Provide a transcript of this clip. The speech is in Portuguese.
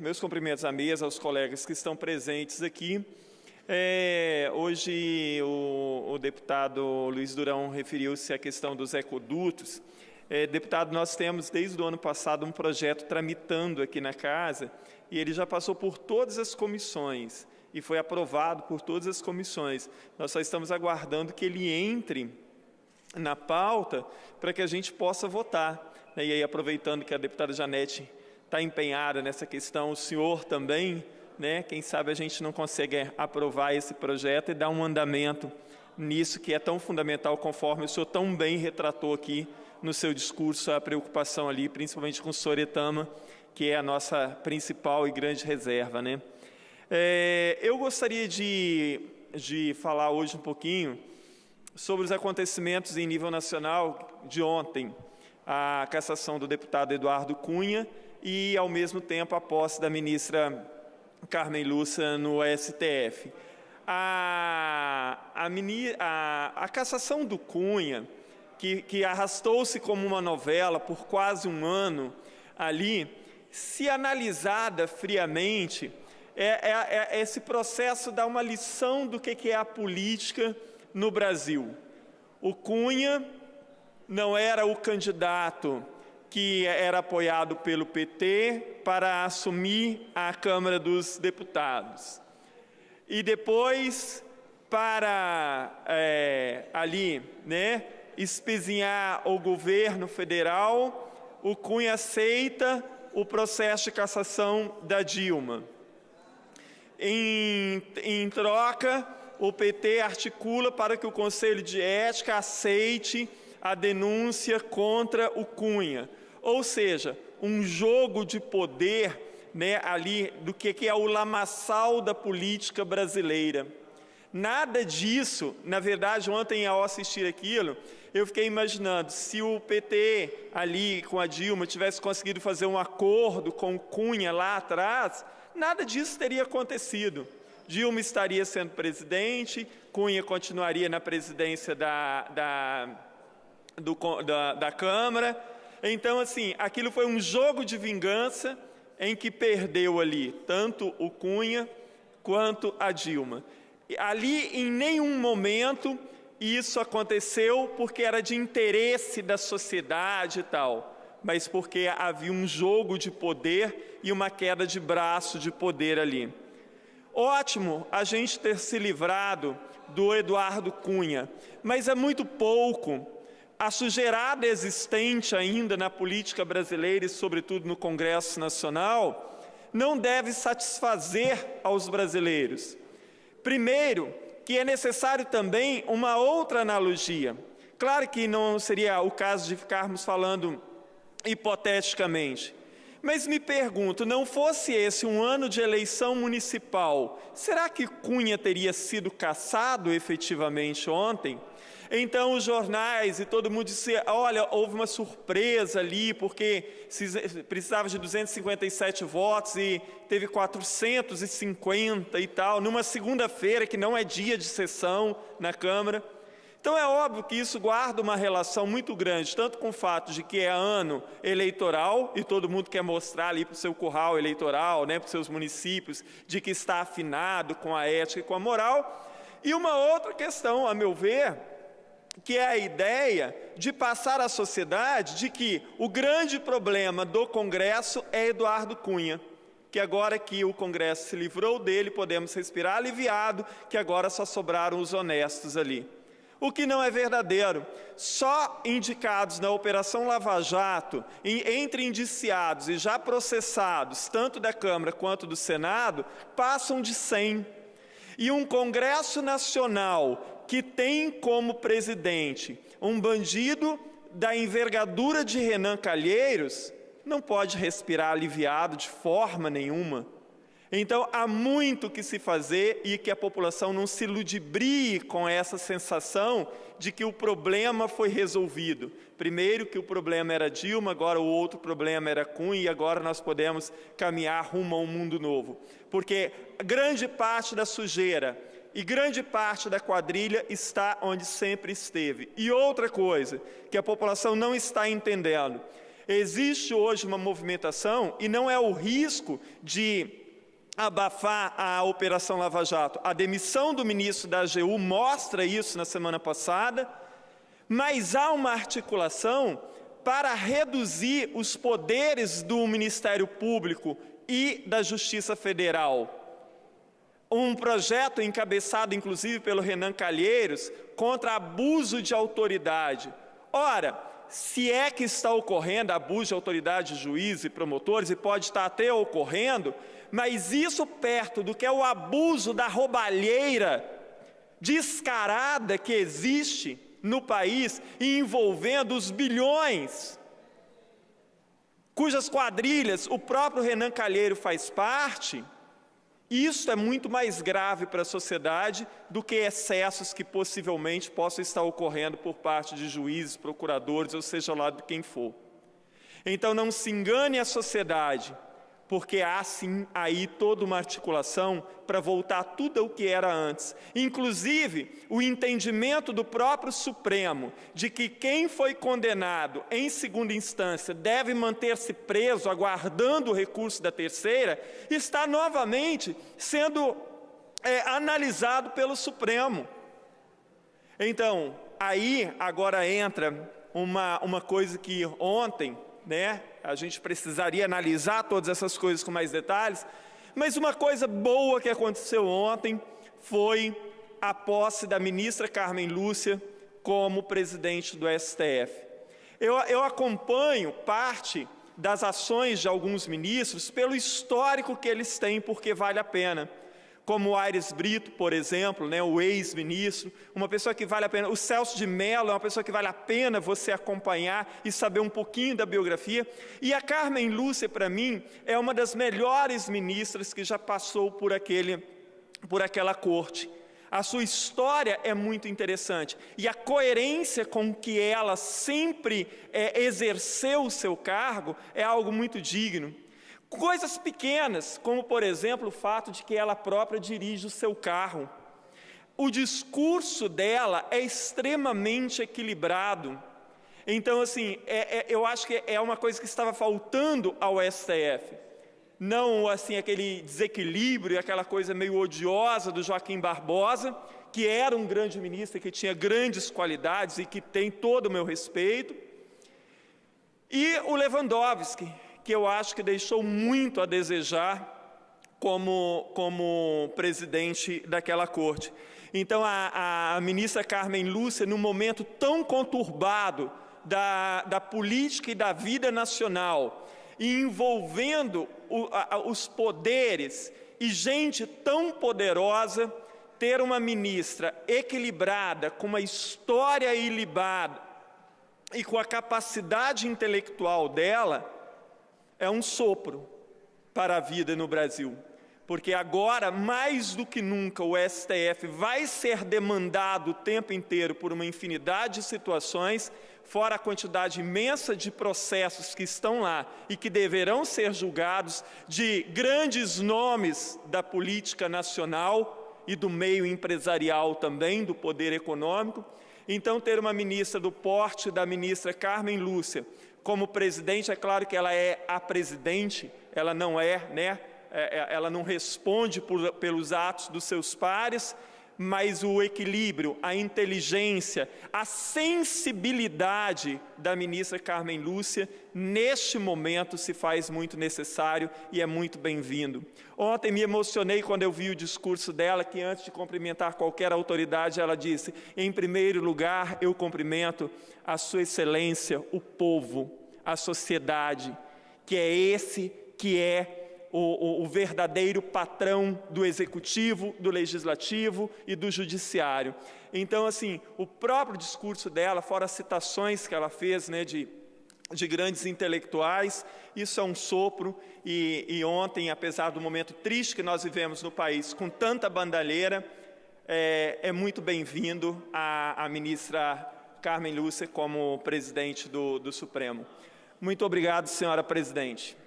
Meus cumprimentos à mesa, aos colegas que estão presentes aqui. Hoje o deputado Luiz Durão referiu-se à questão dos ecodutos. Deputado, nós temos desde o ano passado um projeto tramitando aqui na casa e ele já passou por todas as comissões e foi aprovado por todas as comissões. Nós só estamos aguardando que ele entre na pauta para que a gente possa votar. E aí, aproveitando que a deputada Janete está empenhada nessa questão, o senhor também, quem sabe a gente não consegue aprovar esse projeto e dar um andamento nisso que é tão fundamental, conforme o senhor tão bem retratou aqui no seu discurso, a preocupação ali, principalmente com Soretama, que é a nossa principal e grande reserva. Eu gostaria de falar hoje um pouquinho sobre os acontecimentos em nível nacional de ontem, a cassação do deputado Eduardo Cunha e, ao mesmo tempo, a posse da ministra Carmen Lúcia no STF. A cassação do Cunha, que arrastou-se como uma novela por quase um ano ali, se analisada friamente, esse processo dá uma lição do que é a política no Brasil. O Cunha não era o candidato que era apoiado pelo PT para assumir a Câmara dos Deputados. E depois, para espezinhar o governo federal, o Cunha aceita o processo de cassação da Dilma. Em troca, o PT articula para que o Conselho de Ética aceite a denúncia contra o Cunha. Ou seja, um jogo de poder ali do que é o lamaçal da política brasileira. Nada disso, na verdade, ontem ao assistir aquilo, eu fiquei imaginando, se o PT ali com a Dilma tivesse conseguido fazer um acordo com o Cunha lá atrás, nada disso teria acontecido. Dilma estaria sendo presidente, Cunha continuaria na presidência da Câmara. Então, assim, aquilo foi um jogo de vingança em que perdeu ali tanto o Cunha quanto a Dilma. Ali, em nenhum momento, isso aconteceu porque era de interesse da sociedade e tal, mas porque havia um jogo de poder e uma queda de braço de poder ali. Ótimo a gente ter se livrado do Eduardo Cunha, mas é muito pouco. A sujeirada existente ainda na política brasileira e, sobretudo, no Congresso Nacional, não deve satisfazer aos brasileiros. Primeiro, que é necessário também uma outra analogia. Claro que não seria o caso de ficarmos falando hipoteticamente, mas me pergunto, não fosse esse um ano de eleição municipal, será que Cunha teria sido cassado efetivamente ontem? Então os jornais e todo mundo disse, olha, houve uma surpresa ali, porque precisava de 257 votos e teve 450 e tal, numa segunda-feira que não é dia de sessão na Câmara. Então é óbvio que isso guarda uma relação muito grande, tanto com o fato de que é ano eleitoral, e todo mundo quer mostrar ali para o seu curral eleitoral, para os seus municípios, de que está afinado com a ética e com a moral, e uma outra questão, a meu ver, que é a ideia de passar à sociedade de que o grande problema do Congresso é Eduardo Cunha, que agora que o Congresso se livrou dele, podemos respirar aliviado, que agora só sobraram os honestos ali. O que não é verdadeiro. Só indicados na Operação Lava Jato, entre indiciados e já processados, tanto da Câmara quanto do Senado, passam de 100. E um Congresso Nacional que tem como presidente um bandido da envergadura de Renan Calheiros, não pode respirar aliviado de forma nenhuma. Então, há muito que se fazer e que a população não se ludibrie com essa sensação de que o problema foi resolvido. Primeiro que o problema era Dilma, agora o outro problema era Cunha e agora nós podemos caminhar rumo a um mundo novo. Porque grande parte da sujeira e grande parte da quadrilha está onde sempre esteve. E outra coisa que a população não está entendendo, existe hoje uma movimentação, e não é o risco de abafar a Operação Lava Jato. A demissão do ministro da AGU mostra isso na semana passada, mas há uma articulação para reduzir os poderes do Ministério Público e da Justiça Federal. Um projeto encabeçado, inclusive, pelo Renan Calheiros, contra abuso de autoridade. Ora, se é que está ocorrendo abuso de autoridade de juízes e promotores, e pode estar até ocorrendo, mas isso perto do que é o abuso da roubalheira descarada que existe no país, envolvendo os bilhões, cujas quadrilhas o próprio Renan Calheiros faz parte, isso é muito mais grave para a sociedade do que excessos que possivelmente possam estar ocorrendo por parte de juízes, procuradores, ou seja lá de quem for. Então não se engane a sociedade, porque há sim aí toda uma articulação para voltar tudo ao que era antes. Inclusive, o entendimento do próprio Supremo de que quem foi condenado em segunda instância deve manter-se preso, aguardando o recurso da terceira, está novamente sendo analisado pelo Supremo. Então, aí agora entra uma coisa que ontem, a gente precisaria analisar todas essas coisas com mais detalhes, mas uma coisa boa que aconteceu ontem foi a posse da ministra Carmen Lúcia como presidente do STF. Eu acompanho parte das ações de alguns ministros pelo histórico que eles têm, porque vale a pena. Como o Aires Brito, por exemplo, o ex-ministro, uma pessoa que vale a pena. O Celso de Mello é uma pessoa que vale a pena você acompanhar e saber um pouquinho da biografia. E a Carmen Lúcia, para mim, é uma das melhores ministras que já passou por aquela corte. A sua história é muito interessante. E a coerência com que ela sempre exerceu o seu cargo é algo muito digno. Coisas pequenas, como, por exemplo, o fato de que ela própria dirige o seu carro. O discurso dela é extremamente equilibrado. Então, assim, eu acho que é uma coisa que estava faltando ao STF. Não, assim, aquele desequilíbrio, aquela coisa meio odiosa do Joaquim Barbosa, que era um grande ministro, que tinha grandes qualidades e que tem todo o meu respeito. E o Lewandowski, que eu acho que deixou muito a desejar como presidente daquela corte. Então, a ministra Carmen Lúcia, num momento tão conturbado da política e da vida nacional, e envolvendo os poderes e gente tão poderosa, ter uma ministra equilibrada, com uma história ilibada e com a capacidade intelectual dela, é um sopro para a vida no Brasil, porque agora, mais do que nunca, o STF vai ser demandado o tempo inteiro por uma infinidade de situações, fora a quantidade imensa de processos que estão lá e que deverão ser julgados, de grandes nomes da política nacional e do meio empresarial também, do poder econômico. Então, ter uma ministra do porte da ministra Carmen Lúcia como presidente, é claro que ela é a presidente, ela não ela não responde pelos atos dos seus pares, mas o equilíbrio, a inteligência, a sensibilidade da ministra Carmen Lúcia, neste momento se faz muito necessário e é muito bem-vindo. Ontem me emocionei quando eu vi o discurso dela, que antes de cumprimentar qualquer autoridade, ela disse: em primeiro lugar, eu cumprimento a sua excelência, o povo, a sociedade, que é esse que é o verdadeiro patrão do executivo, do legislativo e do judiciário. Então, assim, o próprio discurso dela, fora as citações que ela fez, de grandes intelectuais, isso é um sopro, e ontem, apesar do momento triste que nós vivemos no país, com tanta bandalheira, é muito bem-vindo a ministra Carmen Lúcia como presidente do Supremo. Muito obrigado, senhora presidente.